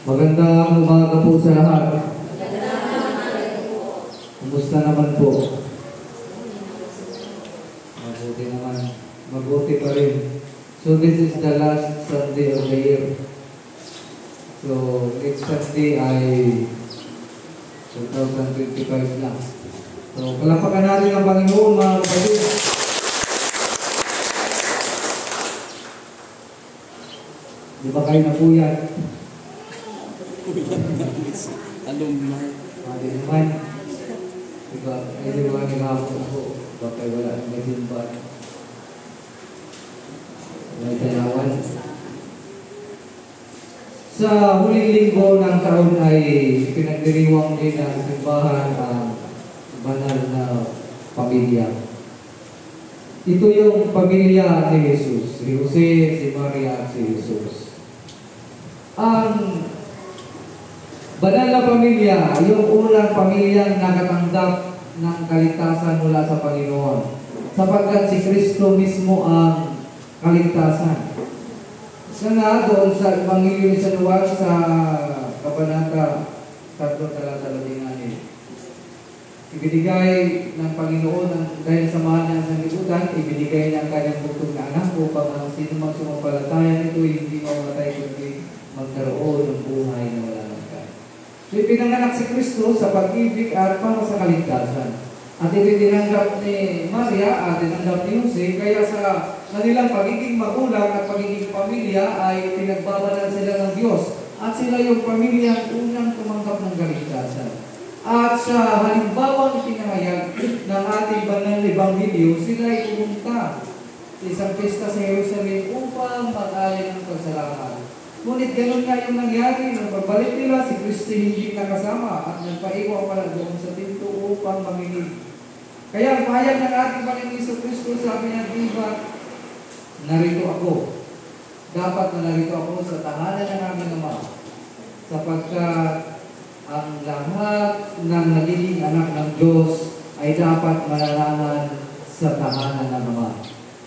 Magandang umaga po sa lahat. Kumusta naman po? Mabuti naman. Mabuti pa rin. So this is the last Sunday of the year. So next Sunday ay 2025 na. So palapakan natin ang Panginoon, mga kapatid. Di ba kayo napuyat? Anong mahal? Hindi naman. Diba, ay di ba naghapon ako? Bakit wala ang magsimba? May tayawan. Sa huling linggo ng taon ay pinagdiriwang din ng simbahan ang banal na pamilya. Ito yung pamilya ni Jesus. Si Jose, si Maria, si Jesus. Ang banal na pamilya, yung unang pamilyang nakatanggap ng kaligtasan mula sa Panginoon. Sapagkat si Kristo mismo ang kaligtasan. Isa nga doon sa Ebanghelyo ni San Juan sa Kabanata 3:16. Ibinigay ng Panginoon dahil sa mahal niya sa sanlibutan, ibinigay niya ang kanyang bugtong na anak upang ang sino mang sumampalataya nito hindi mamatay kundi magkaroon ng buhay na wala hanggan. So ipinanganak si Kristo sa pag-ibig at para sa kaligtasan. At itinanggap ni Maria at tinanggap ni Jose, kaya sa kanilang pagiging magulang at pagiging pamilya ay pinagbabanal sila ng Diyos. At sila yung pamilyang unang tumanggap ng kaligtasan. At sa halimbawang pinahayag ng ating banal na Ebanghelyo, sila ay pumunta sa isang pista sa Jerusalem upang mag-alay ng pagsalamat. Ngunit ganun nga yung nangyari nung pagbalik nila, si Kristo hindi nakasama at nagpaiwan pala doon sa pinto upang maminig. Kaya ang pahayag ng ating Panginoon Kristo, sabi niya, diba, narito ako. Dapat na narito ako sa tahanan ng aming Ama, sapagkat ang lahat ng nagiging anak ng Diyos ay dapat malalaman sa tahanan ng Ama.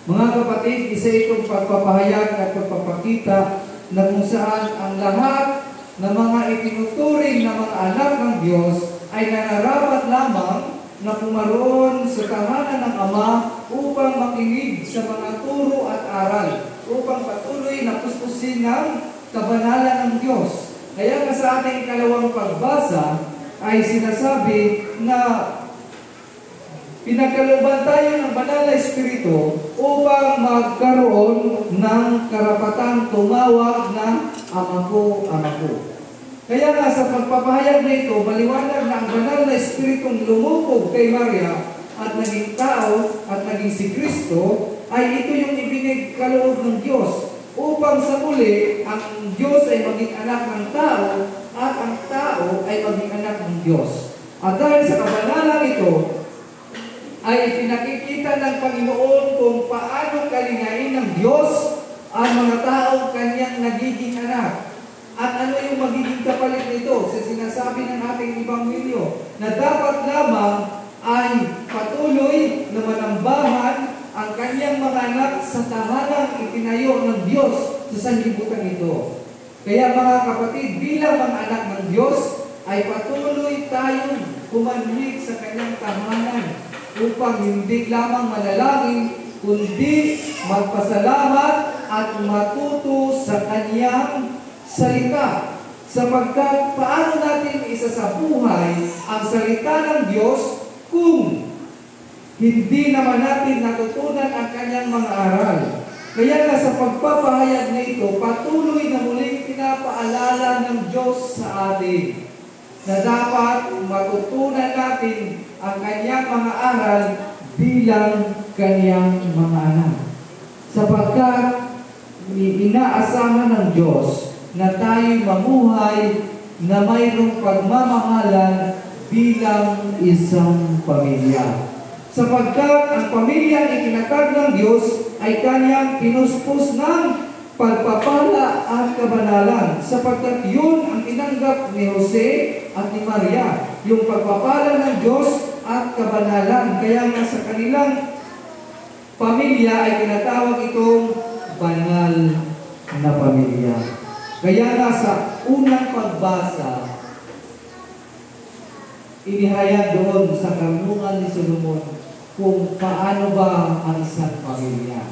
Mga kapatid, isa itong pagpapahayag at pagpapakita na kung saan ang lahat ng mga itinuturing na mga anak ng Diyos ay nararapat lamang na pumaroon sa tahanan ng Ama upang makinig sa mga turo at aral, upang patuloy na puspusin ng kabanalan ng Diyos. Kaya nga sa ating ikalawang pagbasa ay sinasabi na pinagkalooban tayo ng banal na Espiritu upang magkaroon ng karapatang tumawag na Ama ko, Ama ko. Kaya nga sa pagpapahayag na ito, maliwanag na ang banal na Espiritong lumubog kay Maria at naging tao at naging si Kristo ay ito yung ibinigkaloob ng Diyos upang sa muli ang Diyos ay maging anak ng tao at ang tao ay maging anak ng Diyos. At dahil sa kabanalan ito, ay ipinakikita ng Panginoon kung paano kalingain ng Diyos ang mga taong kanyang nagiging anak. At ano yung magiging kapalit nito? Sa sinasabi ng ating Ebanghelyo na dapat lamang ay patuloy na manambahan ang kanyang mga anak sa tahanang itinayo ng Diyos sa sanlibutan ito. Kaya mga kapatid, bilang mga anak ng Diyos, ay patuloy tayong kumanhig sa kanyang tahanan upang hindi lamang manalangin, kundi magpasalamat at matuto sa kanyang salita. Sapagkat paano natin isasabuhay ang salita ng Diyos kung hindi naman natin natutunan ang kanyang mga aral. Kaya nga sa pagpapahayag na ito, patuloy na muling pinapaalala ng Diyos sa atin na dapat matutunan natin ang kanyang mga aral bilang kanyang mga anak. Sapagkat inaasahan ng Diyos na tayo mamuhay na mayroong pagmamahalan bilang isang pamilya. Sapagkat ang pamilya itinatag ng Diyos ay kanyang pinuspos ng pagpapala at kabanalan. Sapagkat yun ang tinanggap ni Jose at ni Maria, yung pagpapala ng Diyos at kabanalan. Kaya nga sa kanilang pamilya ay tinatawag itong banal na pamilya. Kaya nga sa unang pagbasa, inihayag doon sa karunungan ni Solomon kung paano ba ang isang pamilya.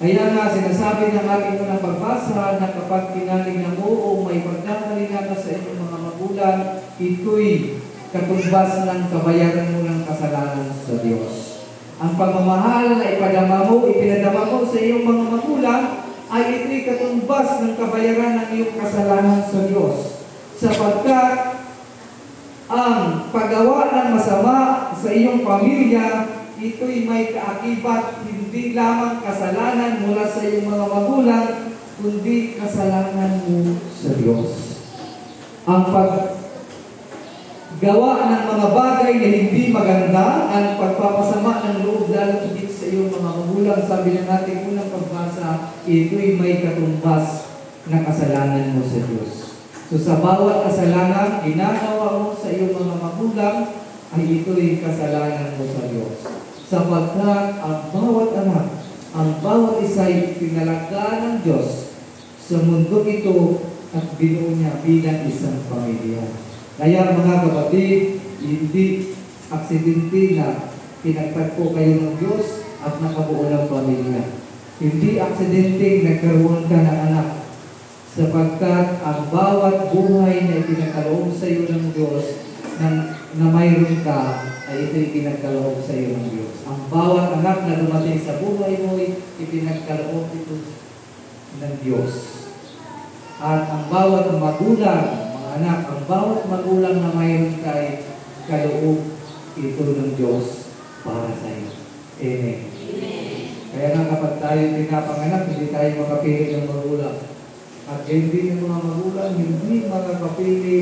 Kaya nga sinasabi ng ating unang pagbasa na kapag kinalingan mo o may pagkakalingan ka sa inyong mga magulang, ito'y katumbas ng kabayaran mo ng kasalanan sa Diyos. Ang pagmamahal na ipinadama mo sa iyong mga magulang ay ito'y katumbas ng kabayaran ng iyong kasalanan sa Diyos. Sapagkat ang paggawa ng masama sa iyong pamilya, ito'y may kaakibat hindi lamang kasalanan mula sa iyong mga magulang, kundi kasalanan mo sa Diyos. Ang paggawa ng mga bagay na hindi maganda, ang pagpapasama ng loob lalo higit sa iyong mga magulang, sabi ng ating unang pagbasa, ito'y may katumbas na kasalanan mo sa Diyos. So sa bawat kasalanan ginagawa mo sa iyong mga magulang, ay ito'y kasalanan mo sa Diyos. Sapagkat ang bawat anak, ang bawat isa'y pinalagyan ng Diyos sa mundo ito at binuo niya bilang isang pamilya. Kaya mga kapatid, hindi aksidente na pinagtagpo kayo ng Diyos at nakabuo ng pamilya. Hindi aksidente nagkaroon ka ng anak, sapagkat ang bawat buhay na ipinagkaloob sa iyo ng Diyos na mayroon ka, ay ito'y ipinagkaloob sa iyo ng Diyos. Ang bawat anak na dumating sa buhay mo, ipinagkaloob ito ng Diyos. At ang bawat magulang, mga anak, ang bawat magulang na mayroon ka, ay kaloob ito ng Diyos para sa iyo. Amen. Kaya nga kapag tayo pinapanganak, hindi tayo makapili ng magulang. At hindi ng mga magulang, hindi makakapili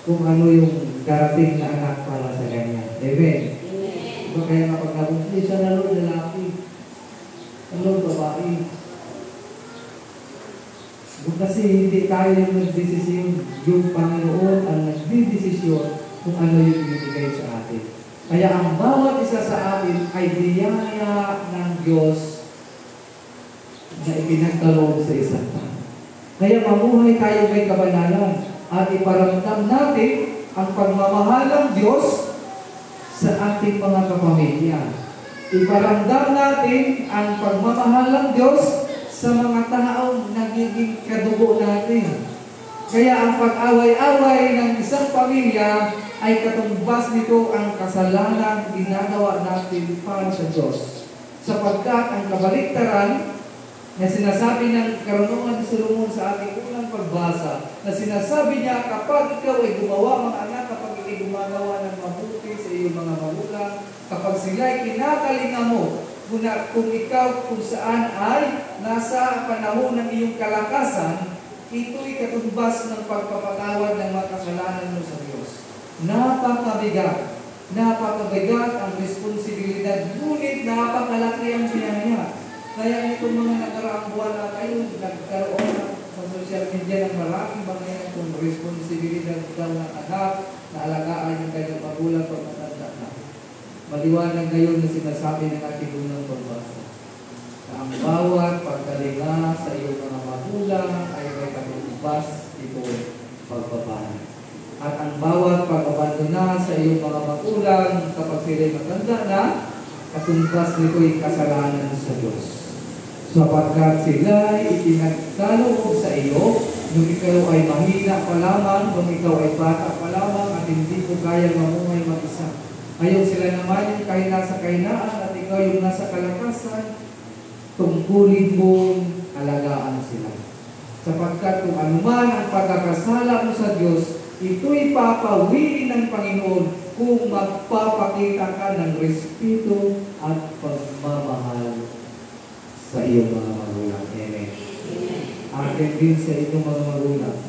kung ano yung darating na anak para sa kanya. Amen. Diba kaya kapag nabuntis siya na Lord, lalaki. Lord, babae. Kasi hindi tayo yung nagdesisyon, yung Panginoon ang nagdidesisyon kung ano yung ibigay sa atin. Kaya ang bawat isa sa atin ay biyaya ng Diyos na ipinagkaloob sa isang tao. Kaya mamuhay tayo may kabanalan at iparamdam natin ang pagmamahal ng Diyos sa ating mga kapamilya. Iparamdam natin ang pagmamahal ng Diyos sa mga taong nagiging kadugo natin. Kaya ang pag-away-away ng isang pamilya ay katumbas nito ang kasalanan ginagawa natin para sa Diyos. Sapagkat ang kabaliktaran na sinasabi ng karunungan ni Solomon sa ating unang pagbasa, na sinasabi niya, kapag ikaw ay gumawa, mga anak, kapag ikaw gumagawa ng mabuti sa iyong mga magulang, kapag sila ay kinakalinga mo, kung ikaw kung saan ay nasa panahon ng iyong kalakasan, ito'y katumbas ng pagpapatawad ng mga kasalanan mo sa Diyos. Napakabigat ang responsibilidad, ngunit napakalaki ang biyaya. Kaya itong mga nakaraang buwan na kayo, nagkaroon sa social media ng maraming bangayan kung responsibilidad daw ng anak na alagaan yung kanyang magulang pag matanda na. Maliwanag ngayon na sinasabi ng ating unang pagbasa. Na ang bawat pagkalinga sa iyong mga magulang ay may katumbas ito pagbabahan. At ang bawat pag-abandona sa iyong mga magulang kapag sila'y matanda na, katumbas nito'y kasalanan sa Diyos. Sapagkat sila ay itinagkaloob sa iyo nung ikaw ay mahina pa lamang, nung ikaw ay bata pa lamang at hindi mo kaya mamuhay mag-isa. Ngayon sila naman yung kahit nasa kahinaan at ikaw yung nasa kalakasan, tungkulin mong alagaan sila. Sapagkat kung anuman ang pagkakasala mo sa Diyos, ito'y papawiin ng Panginoon kung magpapakita ka ng respeto at pagmamahal sa iyong mga magulang. Amen. Akin din sa inyong mga magulang,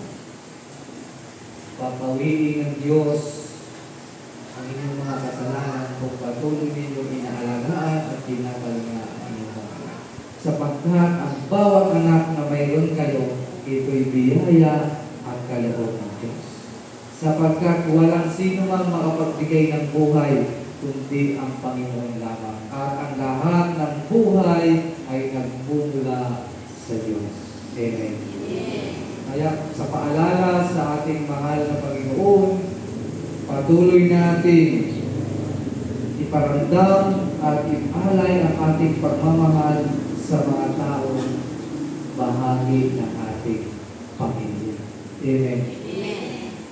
papawiin ng Diyos ang inyong mga kasalanan kung patuloy ninyong inaalagaan at pinapalagaan ang inyong mga anak. Sapagkat ang bawat anak na mayroon kayo, ito'y biyaya at kaloob ng Diyos. Sapagkat walang sino mang makapagbigay ng buhay kundi ang Panginoon lamang. At ang lahat ng buhay ay nagmumula sa Diyos. Amen. Kaya sa paalala sa ating mahal na Panginoon, patuloy natin iparamdam at ipalay ang ating pagmamahal sa mga taong bahagi ng ating pamilya. Amen.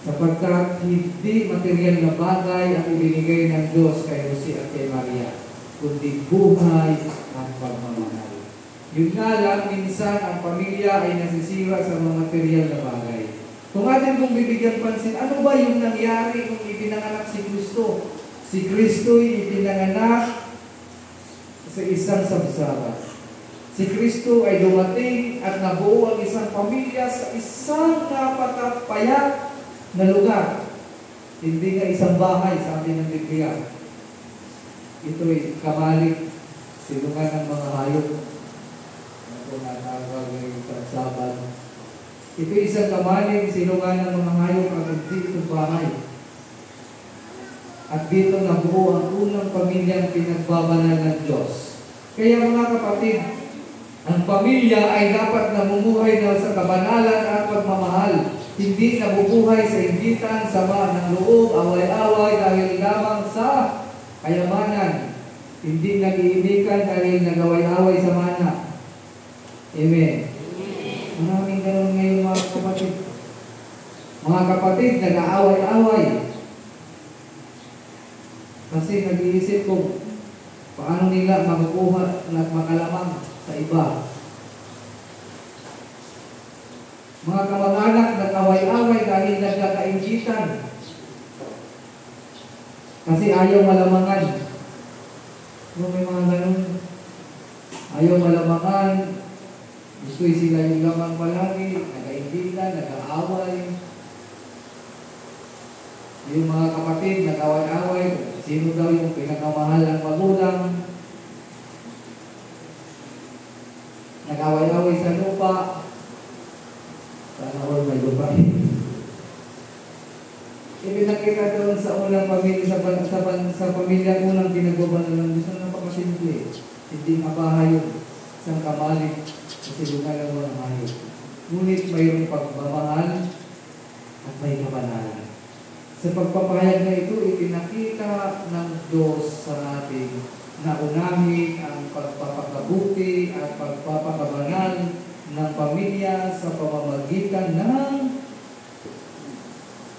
Sapagkat hindi material na bagay ang ibinigay ng Diyos kay Jose at kay Maria, kundi buhay at pagmamahal. Yun nga lang, minsan ang pamilya ay nasisira sa mga material na bagay. Kung atin kong bibigyan pansin, ano ba yung nangyari kung ipinanganak si Kristo? Si Kristo'y ipinanganak sa isang samsara. Si Kristo ay dumating at nabuo ang isang pamilya sa isang napakapayat na lugar. Hindi nga isang bahay, sabi ng Biblia. Ito'y kamalik, silungan ng mga hayop. Ito natawag yung Sabad. Ito'y isang kamaling, silungan ng mga hayop at hindi ito bahay. At dito nabuo ang unang pamilyang pinagbabanal ng Diyos. Kaya mga kapatid, ang pamilya ay dapat namumuhay na sa kabanalan at pagmamahal. Hindi nabubuhay sa inggitan, sama ng loob, away-away dahil lamang sa kayamanan. Hindi nag-iinikan dahil nag-away-away sa mana. Amen. Maraming ganun ngayon mga kapatid. Mga kapatid, nag-aaway-away. Kasi nag-iisip kung paano nila makukuha at makalamang sa iba. Mga kamag-anak nag-away-away dahil nagkakaingitan. Kasi ayaw malamangan. May mga ganun. Ayaw malamangan. Gusto sila yung lamang palagi. Nagkaingitan, nag-aaway. Yung mga kapatid nag-away-away. Sino daw yung pinakamahal ng magulang? Nag-away-away sa lupa. Sana all may lupa. Ipinakita doon sa unang pamilya, sa pamilya unang pinagbabanal ng Diyos na napakasimple. Hindi mabahay yun. Isang kamalik kasi lugar ng mga hayop. Ngunit mayroong pagmamahal at may kabanalan. Sa pagpapahayag na ito, ipinakita ng Diyos sa atin na unahin ang pagpapakabuti at pagpapakabanal ng pamilya sa pamamagitan ng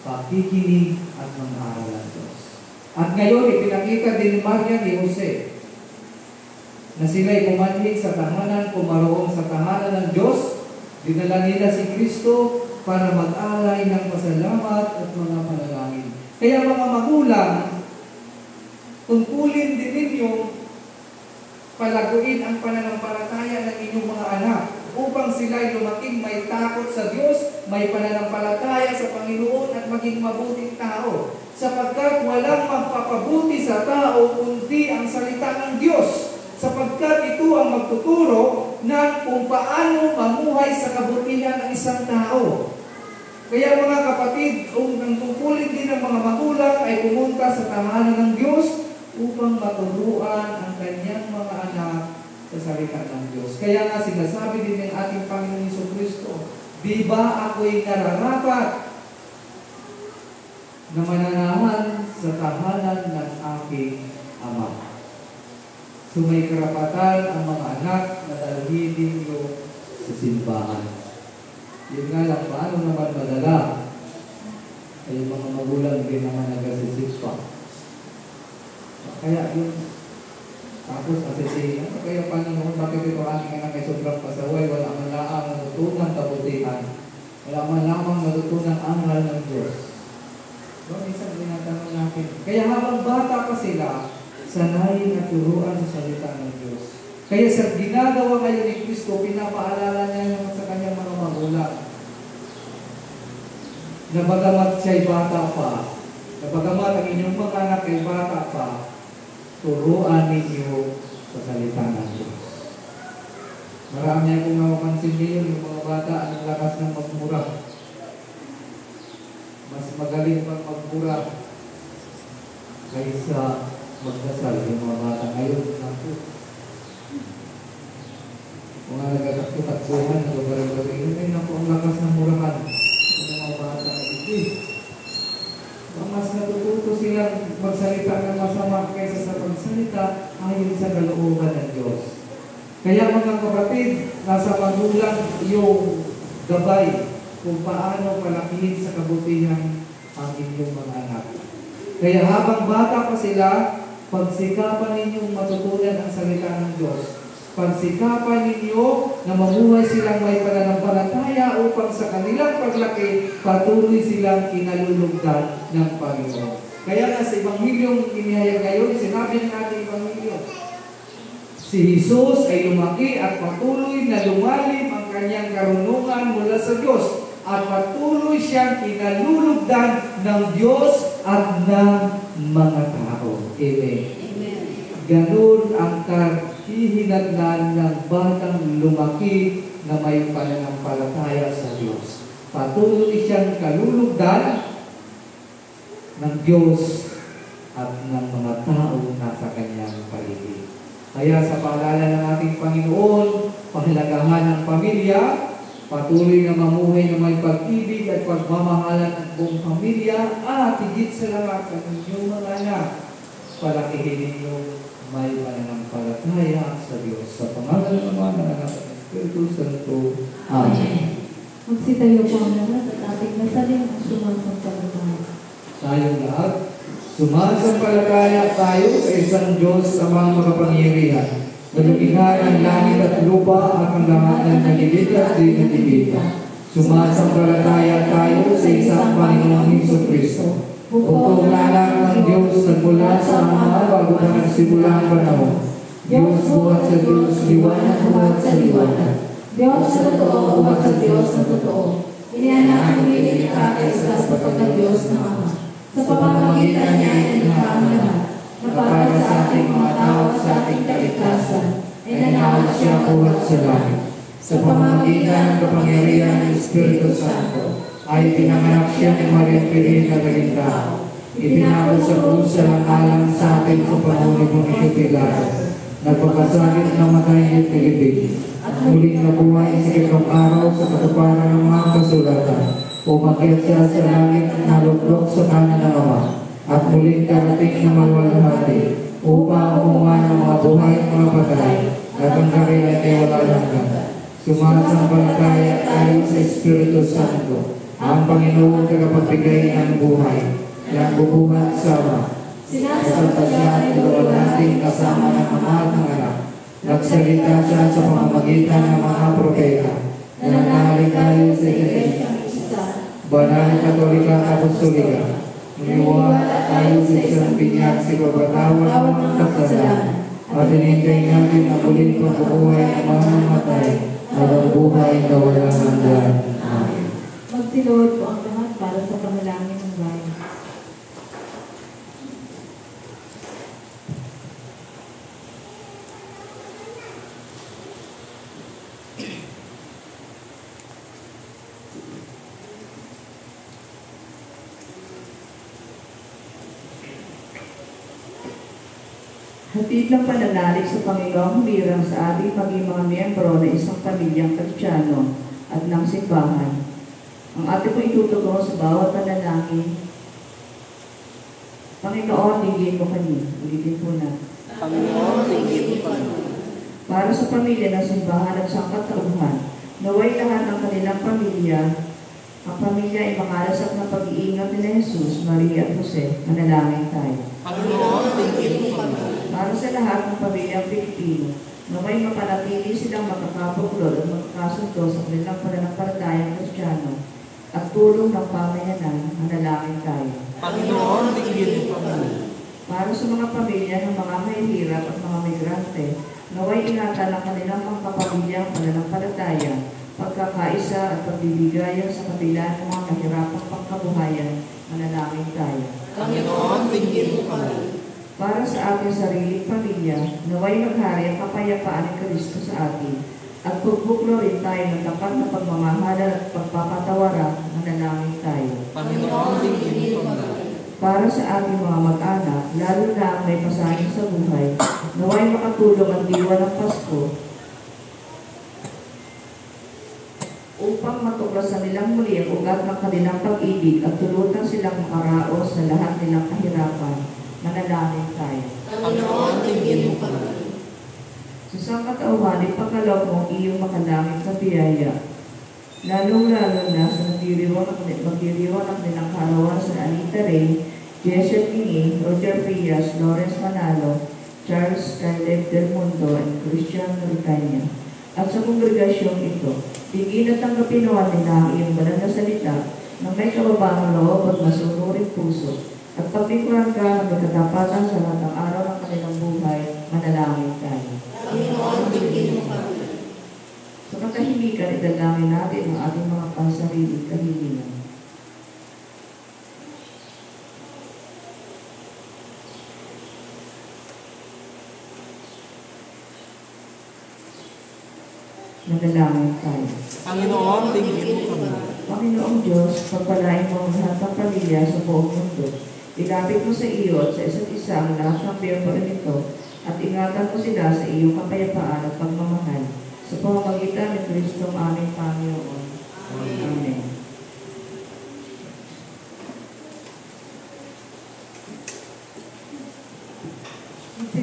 pakikinig at mga ng Diyos. At ngayon, ipinakita din ni Maria ni Jose na sila'y pumanhig sa tahanan, pumaroon sa tahanan ng Diyos. Dinala nila si Kristo para mag-alay ng pasalamat at mga panalangin. Kaya mga magulang, tungkulin din ninyo palaguin ang pananampalataya ng inyong mga anak upang sila'y lumaking may takot sa Diyos, may pananampalataya sa Panginoon at maging mabuting tao. Sapagkat walang magpapabuti sa tao kundi ang salita ng Diyos. Sapagkat ito ang magtuturo ng kung paano mamuhay sa kabutihan ng isang tao. Kaya mga kapatid, ang tungkulin din ng mga magulang ay pumunta sa tahanan ng Diyos upang maturuan ang kanyang mga anak sa salita ng Diyos. Kaya nga sinasabi din ng ating Panginoon Jesucristo, di ba ako'y nararapat na mananahan sa tahanan ng aking Ama? So may karapatan ang mga anak na dalhin ninyo sa simbahan. Yun nga lang, paano naman madala? Ay mga magulang din naman nagasisip pa. Kaya yun, tapos asisihin, kaya Panginoon, bakit ito aking anak ay sobrang pasaway, wala man lamang natutunan kabutihan, wala man lamang natutunan angal ng Diyos. So, isang tinatanong natin. Kaya habang bata pa sila, sanayin at turuan sa salita ng Diyos. Kaya sa ginagawa ngayon ni Kristo, pinapaalala niya naman sa kanyang mga magulang na bagamat siya'y bata pa, na bagamat ang inyong mga anak ay bata pa, turuan ninyo sa salita ng Diyos. Marami akong napapansin ngayon, yung mga bata ang lakas ng magmura. Mas magaling pang magmura kaysa magdasal yung mga bata ngayon. Mga nagkakatutakbuhan, nagbabarang-barang, ay naku, ang lakas ng murahan. yung gabay kung paano palakihin sa kabutihan ang inyong mga anak. Kaya habang bata pa sila, pagsikapan ninyong matutunan ang salita ng Diyos. Pagsikapan ninyo na mamuhay silang may pananampalataya upang sa kanilang paglaki, patuloy silang kinalulugdan ng Panginoon. Kaya nga sa Ebanghelyong inihayag ngayon, sinabi ng ating Ebanghelyo, si Jesus ay lumaki at patuloy na lumalim ang kanyang karunungan mula sa Diyos at patuloy siyang kinalulugdan ng Diyos at ng mga tao. Amen. Amen. Ganun ang kahihinatnan ng batang lumaki na may pananampalataya sa Diyos. Patuloy siyang kalulugdan ng Diyos at ng mga tao na sa kanyang paligid. Kaya sa paalala ng ating Panginoon, pahalagahan ng pamilya, patuloy na mamuhay na may pag-ibig at pagmamahalan ng buong pamilya at higit sa lahat ang inyong mga anak, palakihin ninyo may pananampalataya sa Diyos. Sa pangalan ng Ama, ng Anak at ng Espiritu Santo. Amen. Magsitayo po ang lahat at ating nasaling ang sumasampalataya. Tayong lahat, sumasampalataya tayo sa isang Diyos Amang makapangyarihan, na lumikha ng langit at lupa at ang lahat ng nagigit at di nagigita. Sumasampalataya tayo sa isang Panginoong Jesucristo. Bukong anak ng Diyos nagmula sa Ama bago pa nagsimula ang panahon. Diyos buhat sa Diyos, liwanag buhat sa liwanag. Diyos na totoo, umat sa Diyos na totoo. Inianak ang nilikha kaisa sa pagka-Diyos na Ama. Sa pamamagitan niya ay nilikha ang lahat, na para sa ating mga tao sa ating kaligtasan, ay nanawag siya buhat sa langit. Sa pamamagitan ng kapangyarihan ng Espiritu Santo, ay pinanganak siya ni Maria Pirin na naging tao. Itinapos sa krus sa langalang sa ating sa panahon ni Poncio Pilato. Nagpagkasakit ng matay at nilibig. At muling nabuhay sa ikatlong araw sa katuparan ng mga kasulatan. Umakyat siya sa langit na naluklok sa kanan ng Ama. At muling karating na maluwalhati upang umuha ng mga buhay at mga patay. At ang karya ay wala hanggan. Sumasampalataya tayo sa Espiritu Santo, ang Panginoon tagapagbigay ng buhay, ng bubuhat sa Ama. Sinasalta siya at natin kasama ng Ama at ng Anak. Nagsalita siya sa pamamagitan ng mga propeta. Nananalig tayo sa Iglesia, Banal Katolika Apostolika. Maniwala tayo sa isang binyag sa kabatawan ng mga kasalanan. At inintay natin ang muling pagbubuhay ng mga namatay at ang buhay na walang hanggan. Amen. Magsiluhod po ang lahat para sa panalangin ng bayan. Hatid ng pananalig sa Panginoong humirang sa ating maging mga miyembro na isang pamilyang Kristiyano at ng simbahan. Ang ating po itutugon sa bawat panalangin. Panginoon, ligin mo kami. Ulitin po natin. Panginoon, tingin mo kami. Para sa pamilya ng simbahan at sangkatauhan, naway lahat ng kanilang pamilya, ang pamilya ay makalasap ng pag-iingat nila Jesus, Maria at Jose. Manalangin tayo. Panginoon, tingin mo kami. Para sa lahat ng pamilyang Pilipino, naway mapanatili silang magkakabuklod at magkakasundo sa kanilang pananampalatayang Kristiyano at tulong ng pamayanan, manalangin tayo. Panginoon, tingin mo kami. Para sa mga pamilya ng mga mahihirap at mga migrante, naway ingatan ang kanilang mga kapamilyang pananampalataya, pagkakaisa at pagbibigayan sa kabila ng mga nahirapang pangkabuhayan, manalangin tayo. Panginoon, tingin mo kami. Para sa ating sariling pamilya, naway maghari ang kapayapaan ng Kristo sa atin at pagbuklo rin tayo ng tapat na pagmamahala at pagpapatawaran, manalangin tayo. Panginoon, tingin mo kami. Para sa ating mga mag-anak, lalo na ang may pasanin sa buhay, naway makatulong ang diwa ng Pasko upang matuklasan nilang muli ang ugat ng kanilang pag-ibig at tulutan silang makaraos sa lahat nilang kahirapan. Manalangin tayo. Panginoon, tingin mo kami. Sa sangkatauhan, ipagkalaw mo iyong makalangit na biyaya lalong-lalo na sa magdiriwang nilang karawan sa Anita Ray, Jesse Pingi, Roger Frias, Lawrence Manalo, Charles Caleb Del Mundo, and Christian Ricania. At sa kongregasyong ito, tingin at tanggapin nawa nila ang iyong banal na salita ng may kababaang loob at masunuring puso, at paglikuran ka ng katapatan sa lahat ng araw ng kanilang buhay, manalangin tayo. Panginoon, tingin mo kami. Sa katahimikan, idalangin natin ang ating mga pansariling kahilingan. Manalangin tayo. Panginoon, tingin mo kami. Panginoong Diyos, pagpalain mo ang lahat ng pamilya sa buong mundo. Ilapit mo sa iyo at sa isa't isa ang lahat ng miyembro nito at ingatan mo sila sa iyong kapayapaan at pagmamahal. Sa pamamagitan ni Kristo ang aming Panginoon. Amen.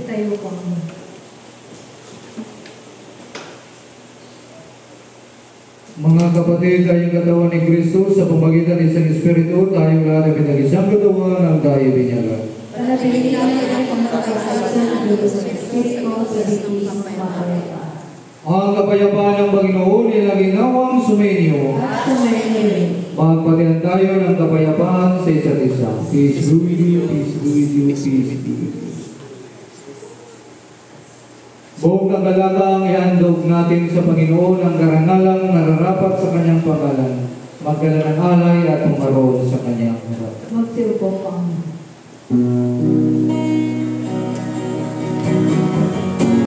Tayo po. Mga kapatid, tayong katawan ni Kristo sa pamagitan ng isang Espiritu, tayong lahat ay pinag-isang katawan ng tayo binyagan. Panatilihin natin ang pagkakaisa ng Diyos sa Espiritu sa digis ng kapayapaan. Ang kapayapaan ng Panginoon ay naginawang sumainyo. At sumainyo. Magpatihan tayo ng kapayapaan sa isa't isa. Peace be with you, peace be with you, peace be with you. Buong kagalagang ihandog natin sa Panginoon ang karangalang nararapat sa Kanyang pangalan. Magdala ng alay at umaroon sa Kanyang harap. Magsiupo, Panginoon.